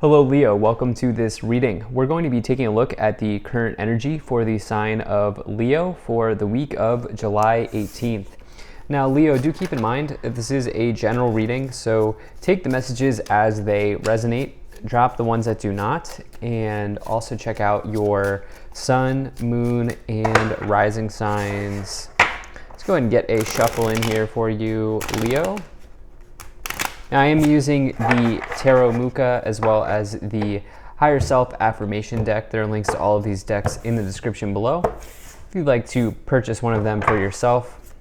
Hello Leo, welcome to this reading. We're going to be taking a look at the current energy for the sign of Leo for the week of July 18th. Now Leo, do keep in mind that this is a general reading, so take the messages as they resonate, drop the ones that do not, and also check out your sun, moon, and rising signs. Let's go ahead and get a shuffle in here for you, Leo. Now, I am using the Tarot Muka as well as the Higher Self Affirmation deck. There are links to all of these decks in the description below if you'd like to purchase one of them for yourself.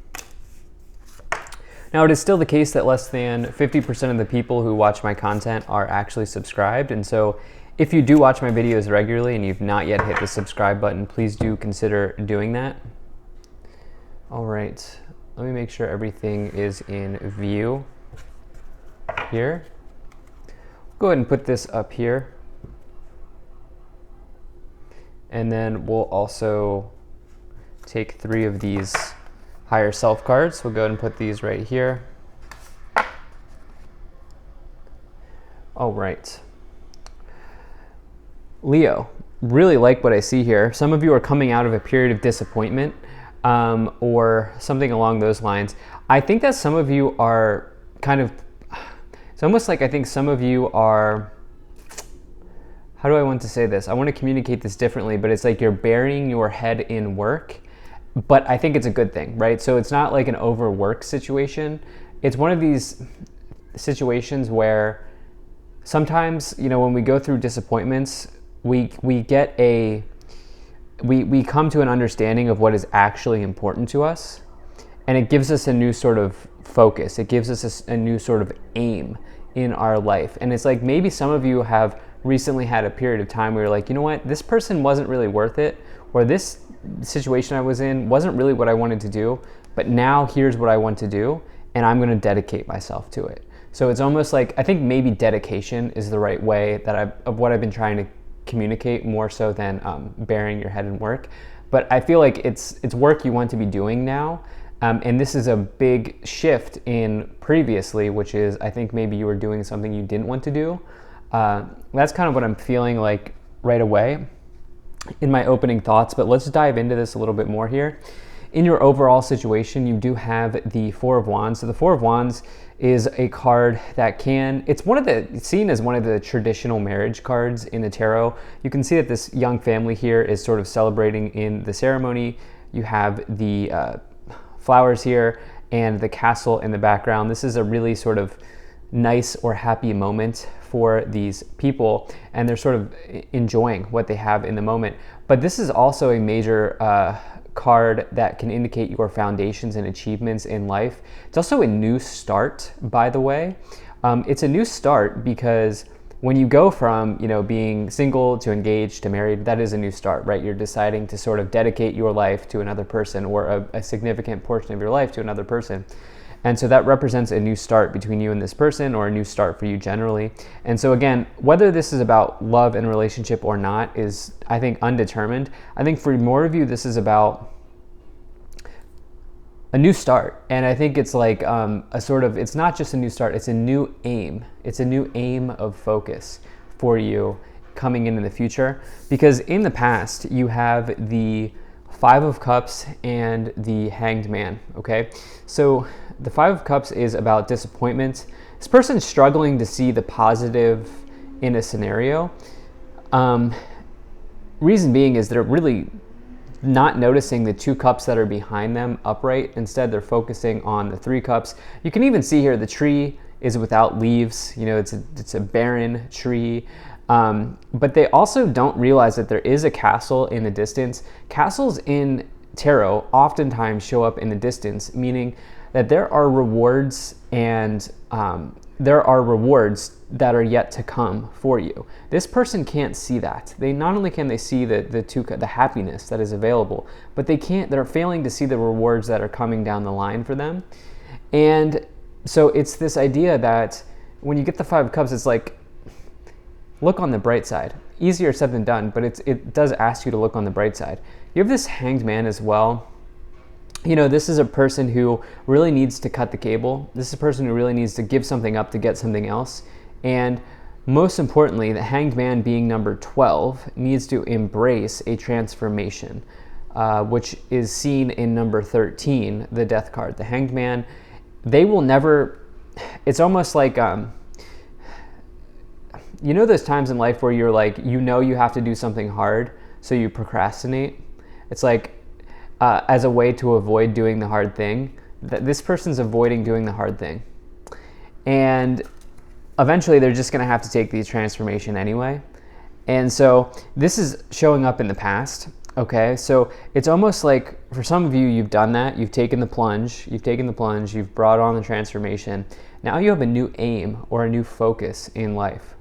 Now, it is still the case that less than 50% of the people who watch my content are actually subscribed, and so if you do watch my videos regularly and you've not yet hit the subscribe button, please do consider doing that. All right, let me make sure everything is in view here. Go ahead and put this up here. And then we'll also take 3 of these higher self cards. We'll go ahead and put these right here. All right. Leo, really like what I see here. Some of you are coming out of a period of disappointment or something along those lines. I think that some of you are kind of, it's almost like I think some of you are, how do I want to say this? I want to communicate this differently, but it's like you're burying your head in work, but I think it's a good thing, right? So it's not like an overwork situation. It's one of these situations where sometimes, you know, when we go through disappointments, we come to an understanding of what is actually important to us, and it gives us a new sort of focus. It gives us a new sort of aim in our life. And it's like maybe some of you have recently had a period of time where you're like, you know what, this person wasn't really worth it, or this situation I was in wasn't really what I wanted to do, but now here's what I want to do, and I'm going to dedicate myself to it. So it's almost like, I think maybe dedication is the right way that of what I've been trying to communicate, more so than burying your head in work. But I feel like it's work you want to be doing now. And this is a big shift in previously, which is, I think maybe you were doing something you didn't want to do. That's kind of what I'm feeling like right away in my opening thoughts, but let's dive into this a little bit more here. In your overall situation, you do have the Four of Wands. So the Four of Wands is a card that it's seen as one of the traditional marriage cards in the tarot. You can see that this young family here is sort of celebrating in the ceremony. You have the flowers here and the castle in the background. This is a really sort of nice or happy moment for these people, and they're sort of enjoying what they have in the moment. But this is also a major card that can indicate your foundations and achievements in life. It's also a new start, by the way. It's a new start because when you go from, you know, being single to engaged to married, that is a new start, right? You're deciding to sort of dedicate your life to another person, or a significant portion of your life to another person. And so that represents a new start between you and this person, or a new start for you generally. And so again, whether this is about love and relationship or not is, I think, undetermined. I think for more of you, this is about a new start. And I think it's like it's not just a new start, it's a new aim. It's a new aim of focus for you coming in the future. Because in the past, you have the Five of Cups and the Hanged Man, okay? So the Five of Cups is about disappointment. This person's struggling to see the positive in a scenario. Reason being is they're really not noticing the 2 cups that are behind them upright. Instead, they're focusing on the 3 cups. You can even see here the tree is without leaves. You know, it's a barren tree. But they also don't realize that there is a castle in the distance. Castles in tarot oftentimes show up in the distance, meaning that there are rewards and that are yet to come for you. This person can't see that. They not only can they see the happiness that is available, but they're failing to see the rewards that are coming down the line for them. And so it's this idea that when you get the Five of Cups, it's like, look on the bright side. Easier said than done, but it does ask you to look on the bright side. You have this Hanged Man as well. You know, this is a person who really needs to cut the cable. This is a person who really needs to give something up to get something else. And Most importantly, the Hanged Man, being number 12, needs to embrace a transformation, which is seen in number 13, the Death card. The Hanged Man, they will never, it's almost like, you know those times in life where you're like, you know you have to do something hard, so you procrastinate? It's like, as a way to avoid doing the hard thing. This person's avoiding doing the hard thing. And eventually they're just going to have to take the transformation anyway. And so this is showing up in the past. Okay, so it's almost like for some of you, you've done that. You've taken the plunge. You've brought on the transformation. Now you have a new aim or a new focus in life.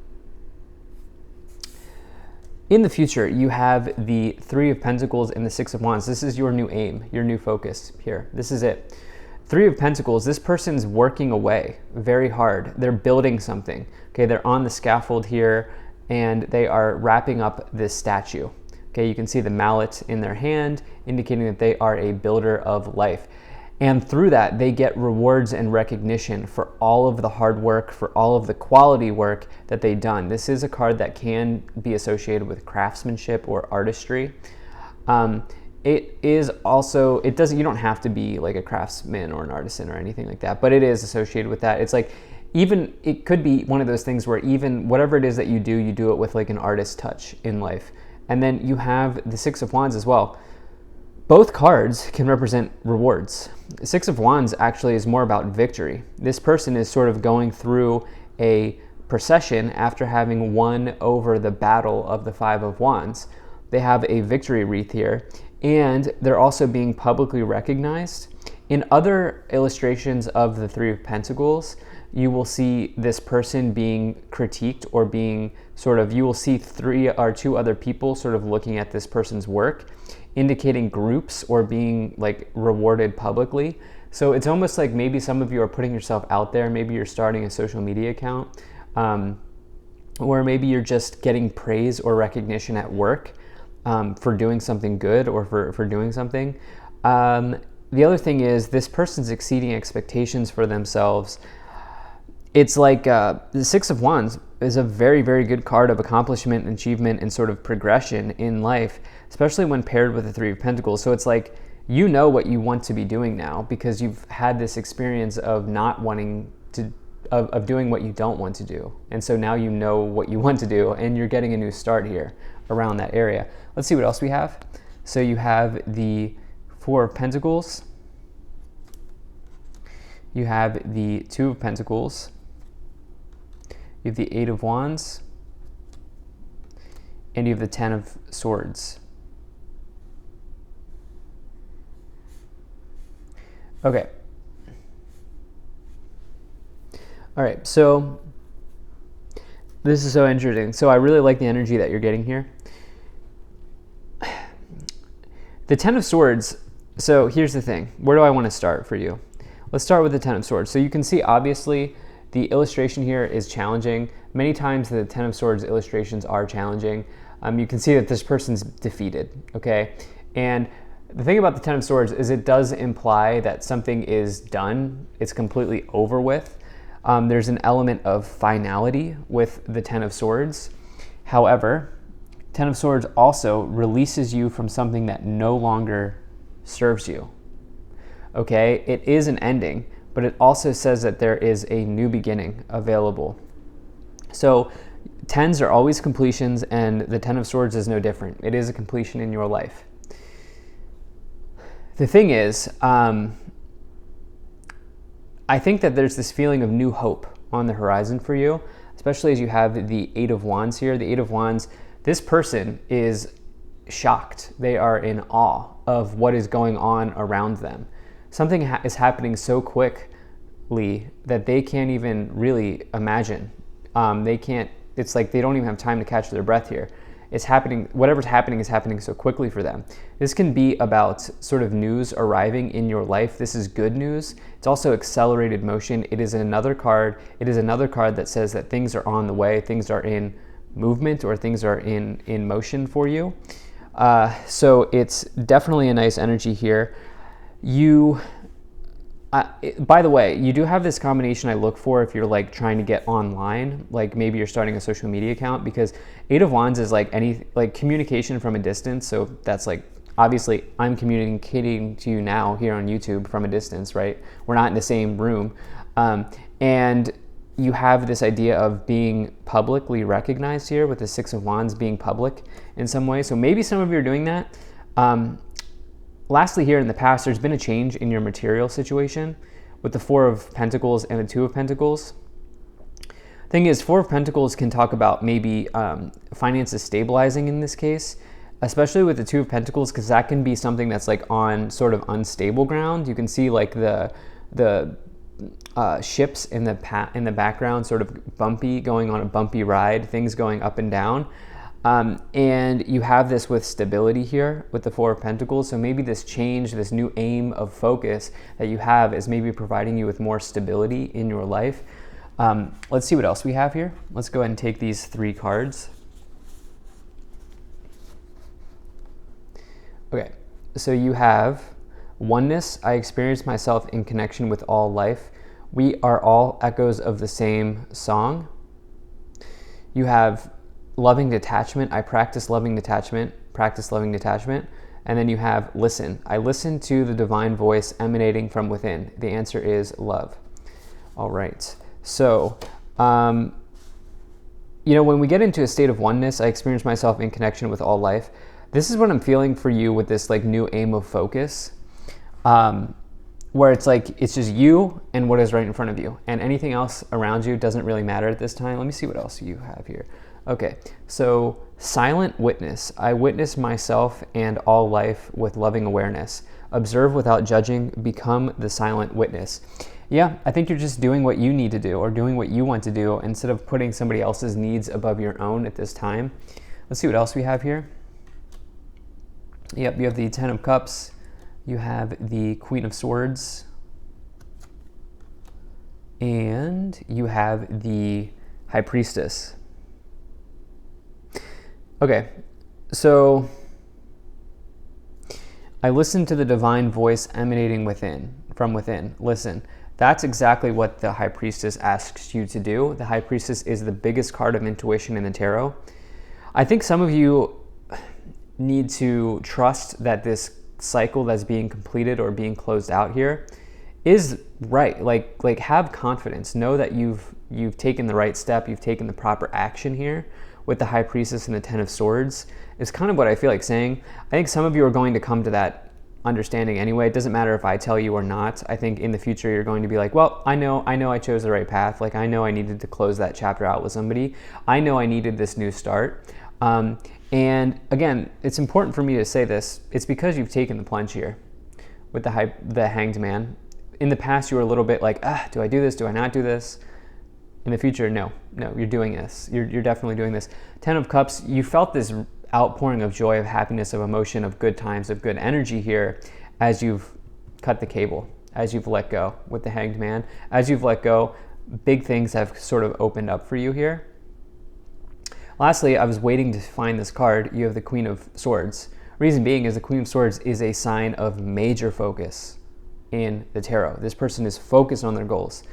In the future, you have the Three of Pentacles and the Six of Wands. This is your new aim, your new focus here. This is it. Three of Pentacles, this person's working away very hard. They're building something. Okay, they're on the scaffold here and they are wrapping up this statue. Okay, you can see the mallet in their hand, indicating that they are a builder of life. And through that, they get rewards and recognition for all of the hard work, for all of the quality work that they've done. This is a card that can be associated with craftsmanship or artistry. It is also, you don't have to be like a craftsman or an artisan or anything like that, but it is associated with that. It's like, even, it could be one of those things where even whatever it is that you do it with like an artist touch in life. And then you have the Six of Wands as well. Both cards can represent rewards. The Six of Wands actually is more about victory. This person is sort of going through a procession after having won over the battle of the Five of Wands. They have a victory wreath here, and they're also being publicly recognized. In other illustrations of the Three of Pentacles, you will see this person being critiqued or being sort of, you will see two other people sort of looking at this person's work, indicating groups or being like rewarded publicly. So it's almost like maybe some of you are putting yourself out there. Maybe you're starting a social media account, or maybe you're just getting praise or recognition at work for doing something good or for doing something. The other thing is this person's exceeding expectations for themselves. It's like the Six of Wands is a very, very good card of accomplishment and achievement and sort of progression in life, especially when paired with the Three of Pentacles. So it's like, you know what you want to be doing now because you've had this experience of not wanting to, of doing what you don't want to do. And so now you know what you want to do and you're getting a new start here around that area. Let's see what else we have. So you have the Four of Pentacles. You have the Two of Pentacles. You have the Eight of Wands, and you have the Ten of Swords. Okay. All right, so this is so interesting. So I really like the energy that you're getting here. The Ten of Swords, so here's the thing. Where do I want to start for you? Let's start with the Ten of Swords. So you can see, obviously, the illustration here is challenging. Many times the Ten of Swords illustrations are challenging. You can see that this person's defeated, okay? And the thing about the Ten of Swords is it does imply that something is done. It's completely over with. There's an element of finality with the Ten of Swords. However, Ten of Swords also releases you from something that no longer serves you, okay? It is an ending, but it also says that there is a new beginning available. So tens are always completions, and the Ten of Swords is no different. It is a completion in your life. The thing is, I think that there's this feeling of new hope on the horizon for you, especially as you have the Eight of Wands here. The Eight of Wands, this person is shocked. They are in awe of what is going on around them. Something is happening so quickly that they can't even really imagine. It's like they don't even have time to catch their breath here. It's happening, whatever's happening is happening so quickly for them. This can be about sort of news arriving in your life. This is good news. It's also accelerated motion. It is another card. It is another card that says that things are on the way, things are in movement, or things are in motion for you. So it's definitely a nice energy here. You By the way, you do have this combination I look for if you're like trying to get online, like maybe you're starting a social media account, because Eight of Wands is like communication from a distance. So that's like, obviously I'm communicating to you now here on YouTube from a distance, right? We're not in the same room. And you have this idea of being publicly recognized here with the Six of Wands being public in some way. So maybe some of you are doing that. Lastly, here in the past, there's been a change in your material situation with the Four of Pentacles and the Two of Pentacles. Thing is, Four of Pentacles can talk about maybe finances stabilizing in this case, especially with the Two of Pentacles, because that can be something that's like on sort of unstable ground. You can see like the ships in the background, sort of bumpy, going on a bumpy ride, things going up and down. And you have this with stability here with the Four of Pentacles. So maybe this change, this new aim of focus that you have is maybe providing you with more stability in your life. Let's see what else we have here. Let's go ahead and take these 3 cards. Okay, so you have oneness. I experience myself in connection with all life. We are all echoes of the same song. You have loving detachment. I practice loving detachment, And then you have listen. I listen to the divine voice emanating from within. The answer is love. All right. So, when we get into a state of oneness, I experience myself in connection with all life. This is what I'm feeling for you with this like new aim of focus, where it's like, it's just you and what is right in front of you, and anything else around you doesn't really matter at this time. Let me see what else you have here. Okay, so silent witness. I witness myself and all life with loving awareness. Observe without judging. Become the silent witness. Yeah, I think you're just doing what you need to do or doing what you want to do instead of putting somebody else's needs above your own at this time. Let's see what else we have here. Yep, you have the Ten of Cups. You have the Queen of Swords. And you have the High Priestess. Okay, so I listen to the divine voice emanating from within. Listen, that's exactly what the High Priestess asks you to do. The High Priestess is the biggest card of intuition in the tarot. I think some of you need to trust that this cycle that's being completed or being closed out here is right. Like have confidence. Know that you've taken the right step. You've taken the proper action here. With the High Priestess and the Ten of Swords is kind of what I feel like saying. I think some of you are going to come to that understanding anyway. It doesn't matter if I tell you or not. I think in the future you're going to be like, well, I know I chose the right path. Like I know I needed to close that chapter out with somebody. I know I needed this new start. And again, it's important for me to say this. It's because you've taken the plunge here with the Hanged Man. In the past, you were a little bit like, do I do this? Do I not do this? In the future, no, you're doing this. You're definitely doing this. Ten of Cups, you felt this outpouring of joy, of happiness, of emotion, of good times, of good energy here as you've cut the cable, as you've let go with the Hanged Man. As you've let go, big things have sort of opened up for you here. Lastly, I was waiting to find this card. You have the Queen of Swords. Reason being is the Queen of Swords is a sign of major focus in the tarot. This person is focused on their goals.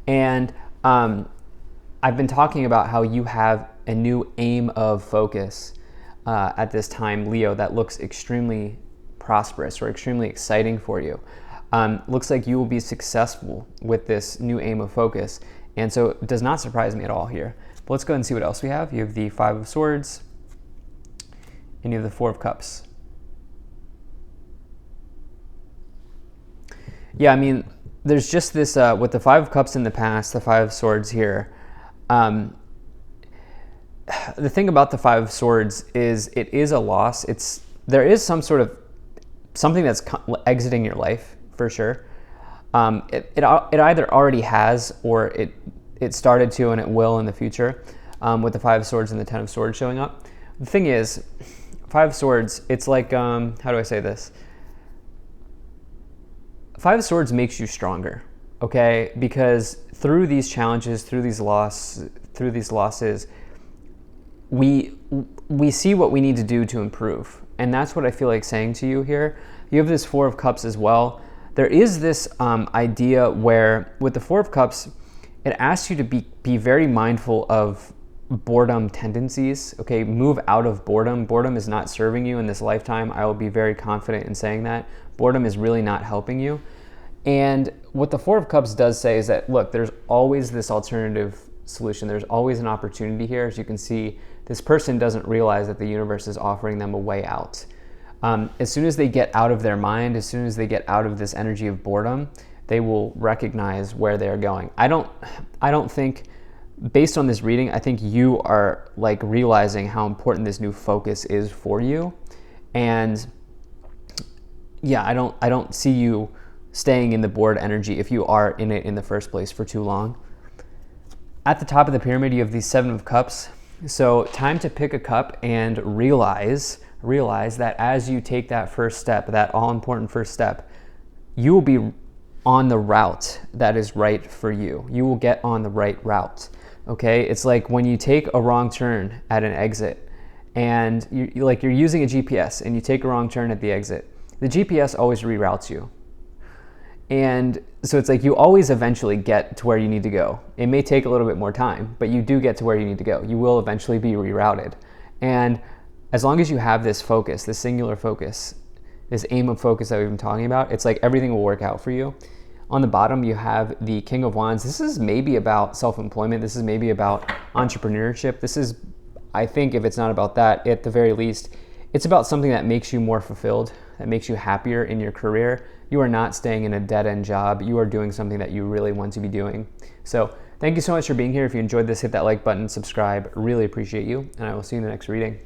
And I've been talking about how you have a new aim of focus at this time, Leo, that looks extremely prosperous or extremely exciting for you. Looks like you will be successful with this new aim of focus. And so it does not surprise me at all here. But let's go ahead and see what else we have. You have the Five of Swords and you have the Four of Cups. Yeah, I mean, there's just this, with the Five of Cups in the past, the Five of Swords here, the thing about the Five of Swords is it is a loss. There is some sort of something that's exiting your life for sure. It either already has or it started to and it will in the future with the Five of Swords and the Ten of Swords showing up. The thing is, Five of Swords, it's like, how do I say this? Five of Swords makes you stronger, okay? Because through these challenges, through these losses, we see what we need to do to improve. And that's what I feel like saying to you here. You have this Four of Cups as well. there is this idea where with the Four of Cups, it asks you to be very mindful of boredom tendencies. Okay, move out of boredom. Boredom is not serving you in this lifetime. I will be very confident in saying that. Boredom is really not helping you. And what the Four of Cups does say is that, look, there's always this alternative solution. There's always an opportunity here. As you can see, this person doesn't realize that the universe is offering them a way out. As soon as they get out of their mind, as soon as they get out of this energy of boredom, they will recognize where they are going. I don't think, based on this reading, I think you are like realizing how important this new focus is for you. And yeah, I don't see you staying in the bored energy if you are in it in the first place for too long. At the top of the pyramid, you have the Seven of Cups. So time to pick a cup and realize that as you take that first step, that all-important first step, you will be on the route that is right for you. You will get on the right route. Okay, it's like when you take a wrong turn at an exit, and you're using a GPS and you take a wrong turn at the exit. The GPS always reroutes you. And so it's like you always eventually get to where you need to go. It may take a little bit more time, but you do get to where you need to go. You will eventually be rerouted. And as long as you have this focus, this singular focus, this aim of focus that we've been talking about, it's like everything will work out for you. On the bottom, you have the King of Wands. This is maybe about self-employment. This is maybe about entrepreneurship. This is, I think, if it's not about that, at the very least, it's about something that makes you more fulfilled, that makes you happier in your career. You are not staying in a dead-end job. You are doing something that you really want to be doing. So thank you so much for being here. If you enjoyed this, hit that like button, subscribe. Really appreciate you, and I will see you in the next reading.